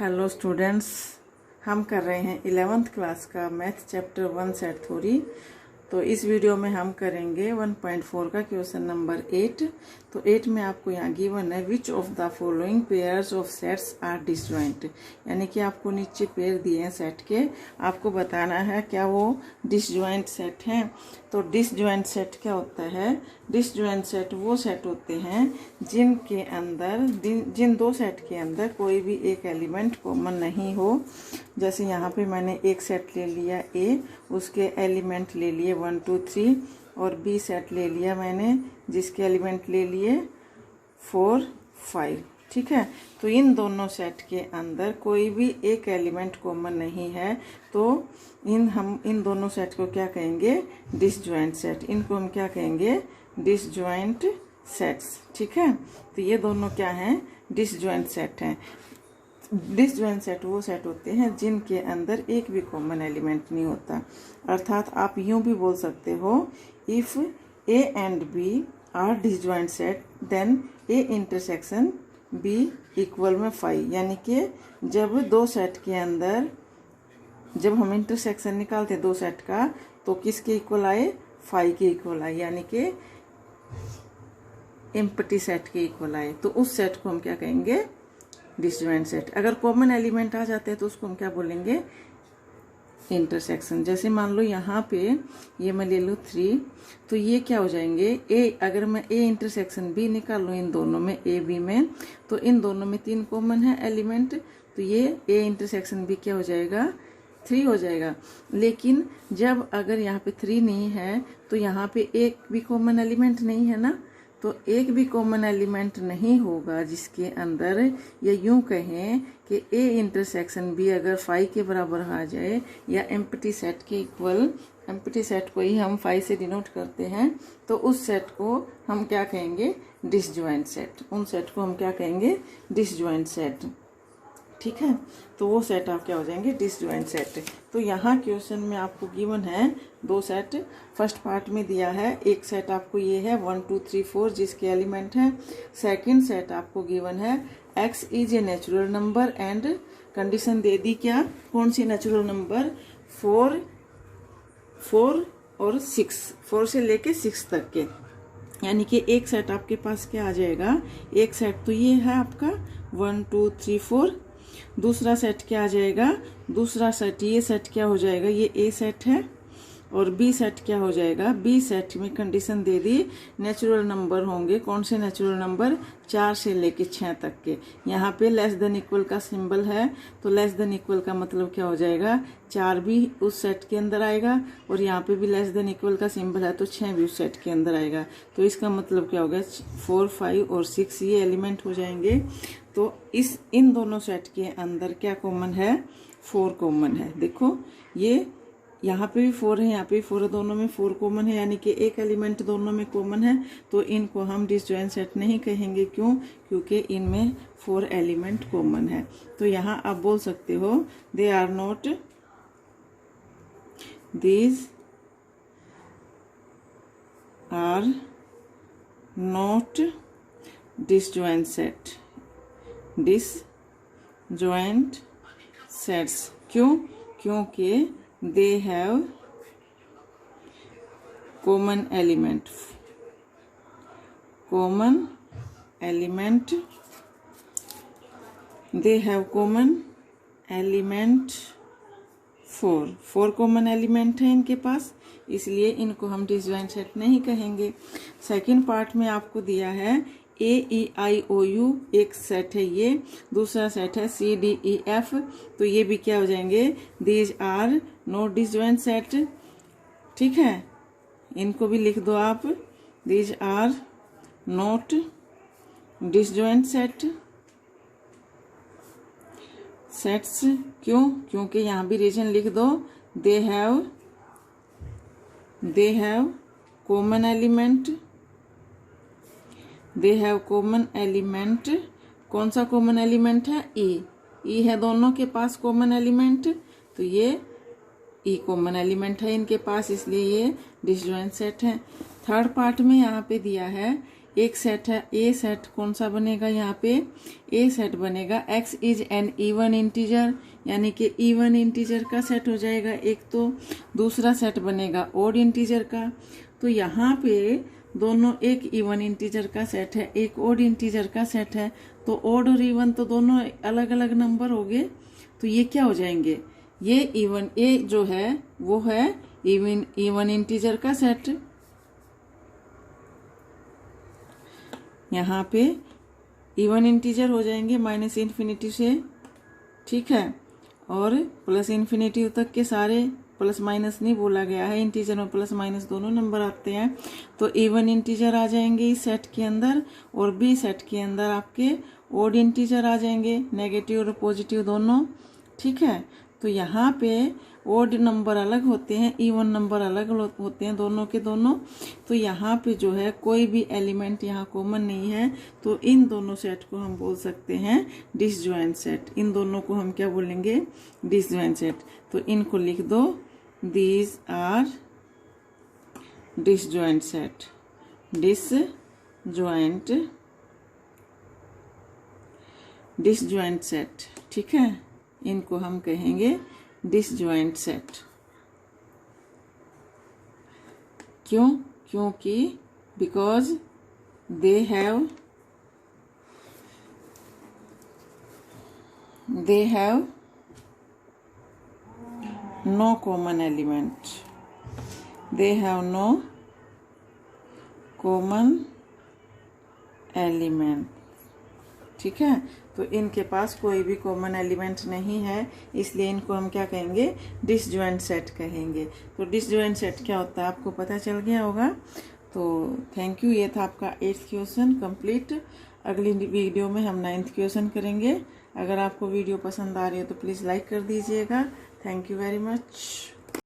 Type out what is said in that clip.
Hello students, हम कर रहे हैं 11th क्लास का मैथ चैप्टर 1 सेट थ्योरी। तो इस वीडियो में हम करेंगे 1.4 का क्वेश्चन नंबर 8। तो 8 में आपको यहाँ गिवन है which of the following pairs of sets are disjoint, यानी कि आपको नीचे पेयर दिए हैं सेट के, आपको बताना है क्या वो डिसजॉइंट सेट हैं। तो डिसजॉइंट सेट क्या होता है? डिसजॉइंट सेट वो सेट होते हैं जिनके अंदर जिन दो सेट के अंदर कोई भी एक एलिमेंट कॉमन नहीं हो। जैसे यहाँ पे मैंने एक सेट ले लिया ए, उसके एलिमेंट ले लिए 1 2 3, और बी सेट ले लिया मैंने जिसके एलिमेंट ले लिए 4 5। ठीक है, तो इन दोनों सेट के अंदर कोई भी एक एलिमेंट कॉमन नहीं है, तो हम इन दोनों सेट को क्या कहेंगे? Disjoint set. इनको हम क्या कहेंगे? Disjoint sets. ठीक है, तो ये दोनों क्या हैं? डिसजॉइंट सेट हैं। डिसजॉइंट सेट वो सेट होते हैं जिनके अंदर एक भी कॉमन एलिमेंट नहीं होता। अर्थात आप यूं भी बोल सकते हो, if A and B are disjoint set then A intersection B equal में 5। यानी कि जब दो सेट के अंदर जब हम इंटरसेक्शन निकालते दो सेट का, तो किसके इक्वल आए? 5 के इक्वल आए, यानी कि एम्प्टी सेट के इक्वल आए। तो उस सेट को हम क्या कहेंगे? Disjoint set. अगर कॉमन एलिमेंट आ जाते हैं तो उसको हम क्या बोलेंगे? इंटरसेक्शन। जैसे मान लो यहाँ पे ये मैं ले लूँ 3, तो ये क्या हो जाएंगे? ए, अगर मैं ए इंटरसेक्शन बी निकाल लूँ इन दोनों में, ए बी में, तो इन दोनों में 3 कॉमन है एलिमेंट, तो ये ए इंटरसेक्शन बी क्या हो जाएगा? 3 हो जाएगा। लेकिन जब अगर यहाँ पे 3 नहीं है तो यहाँ पे एक भी कॉमन एलिमेंट नहीं है ना, तो एक भी कॉमन एलिमेंट नहीं होगा जिसके अंदर, या यूं कहें कि ए इंटरसेक्शन बी अगर 5 के बराबर आ जाए या एम्प्टी सेट के इक्वल, एम्प्टी सेट को ही हम 5 से डिनोट करते हैं, तो उस सेट को हम क्या कहेंगे? Disjoint set. उन सेट को हम क्या कहेंगे? Disjoint set. ठीक है, तो वो सेट आप क्या हो जाएंगे? Disjoint set. तो यहाँ क्वेश्चन में आपको गिवन है 2 सेट। फर्स्ट पार्ट में दिया है एक सेट आपको ये है 1 2 3 4 जिसके एलिमेंट है। सेकंड सेट आपको गिवन है x is a natural number and condition दे दी क्या? कौन सी नेचुरल नंबर? 4 और 6, 4 से लेके 6 तक के। यानी कि एक सेट आपके पास क्या आ जाएगा? एक सेट तो ये है आपका 1 2 3 4। दूसरा सेट क्या आ जाएगा? दूसरा सेट, ये सेट क्या हो जाएगा? ये ए सेट है। और बी सेट क्या हो जाएगा? बी सेट में कंडीशन दे दी नेचुरल नंबर होंगे। कौन से नेचुरल नंबर? 4 से लेके 6 तक के। यहाँ पे लेस देन इक्वल का सिंबल है, तो लेस देन इक्वल का मतलब क्या हो जाएगा? 4 भी उस सेट के अंदर आएगा, और यहाँ पे भी लेस देन इक्वल का सिंबल है तो 6 भी उस सेट के अंदर आएगा। तो इसका मतलब क्या होगा? 4 5 और 6 ये एलिमेंट हो जाएंगे। तो इन दोनों सेट के अंदर क्या कॉमन है? 4 कॉमन है। देखो ये यहाँ पे भी 4 है, यहाँ पे भी 4 है, दोनों में 4 कॉमन है, यानी कि एक एलिमेंट दोनों में कॉमन है। तो इनको हम डिसजॉइंट सेट नहीं कहेंगे। क्यों? क्योंकि इनमें 4 एलिमेंट कॉमन है। तो यहाँ आप बोल सकते हो they are not, these are not disjoint set, disjoint sets. क्यों? क्योंकि they have common element, they have common element 4 common element है इनके पास, इसलिए इनको हम डिसजॉइंट सेट नहीं कहेंगे। सेकंड पार्ट में आपको दिया है AEIOU एक सेट है ये, दूसरा सेट है CDEF, तो ये भी क्या हो जाएंगे? These are not disjoint set. ठीक है, इनको भी लिख दो आप, these are not disjoint sets. क्यों? क्योंकि यहाँ भी रीजन लिख दो, they have common element, they have common element. कौन सा कॉमन एलिमेंट है? ई है दोनों के पास कॉमन एलिमेंट, तो ये ई कॉमन एलिमेंट है इनके पास, इसलिए ये डिसजॉइंट सेट है। थर्ड पार्ट में यहाँ पे दिया है एक सेट है ए सेट, कौन सा बनेगा यहाँ पे, ए सेट बनेगा x is an even integer, यानी कि इवन इंटीजर का सेट हो जाएगा एक। तो दूसरा सेट बनेगा ओड इंटीजर का। तो यहाँ पे दोनों एक इवन इंटीजर का सेट है, एक ओड इंटीजर का सेट है। तो ओड और इवन तो दोनों अलग अलग नंबर हो गए, तो ये क्या हो जाएंगे, ये इवन, ए जो है वो है इवन इंटीजर का सेट। यहाँ पे इवन इंटीजर हो जाएंगे माइनस इन्फिनिटी से, ठीक है, और प्लस इन्फिनिटी तक के सारे, प्लस माइनस नहीं बोला गया है, इंटीजर में प्लस माइनस दोनों नंबर आते हैं। तो इवन इंटीजर आ जाएंगे इस सेट के अंदर, और बी सेट के अंदर आपके ओड इंटीजर आ जाएंगे, नेगेटिव और पॉजिटिव दोनों, ठीक है। तो यहाँ पे ओड नंबर अलग होते हैं, इवन नंबर अलग होते हैं, दोनों के दोनों। तो यहाँ पे जो है कोई भी एलिमेंट यहाँ कॉमन नहीं है, तो इन दोनों सेट को हम बोल सकते हैं डिसजॉइंट सेट। इन दोनों को हम क्या बोलेंगे, डिसजॉइंट सेट। तो इनको लिख दो, these are disjoint set, disjoint set, ठीक है, इनको हम कहेंगे डिसजॉइंट सेट। क्यों, क्योंकि because they have no common element, they have no common element, ठीक है। तो इनके पास कोई भी कॉमन एलिमेंट नहीं है, इसलिए इनको हम क्या कहेंगे, डिसजॉइंट सेट कहेंगे। तो डिसजॉइंट सेट क्या होता है आपको पता चल गया होगा। तो थैंक यू, ये था आपका 8th क्वेश्चन कंप्लीट। अगली वीडियो में हम 9th क्वेश्चन करेंगे। अगर आपको वीडियो पसंद आ रही है तो प्लीज़ लाइक कर दीजिएगा। Thank you very much.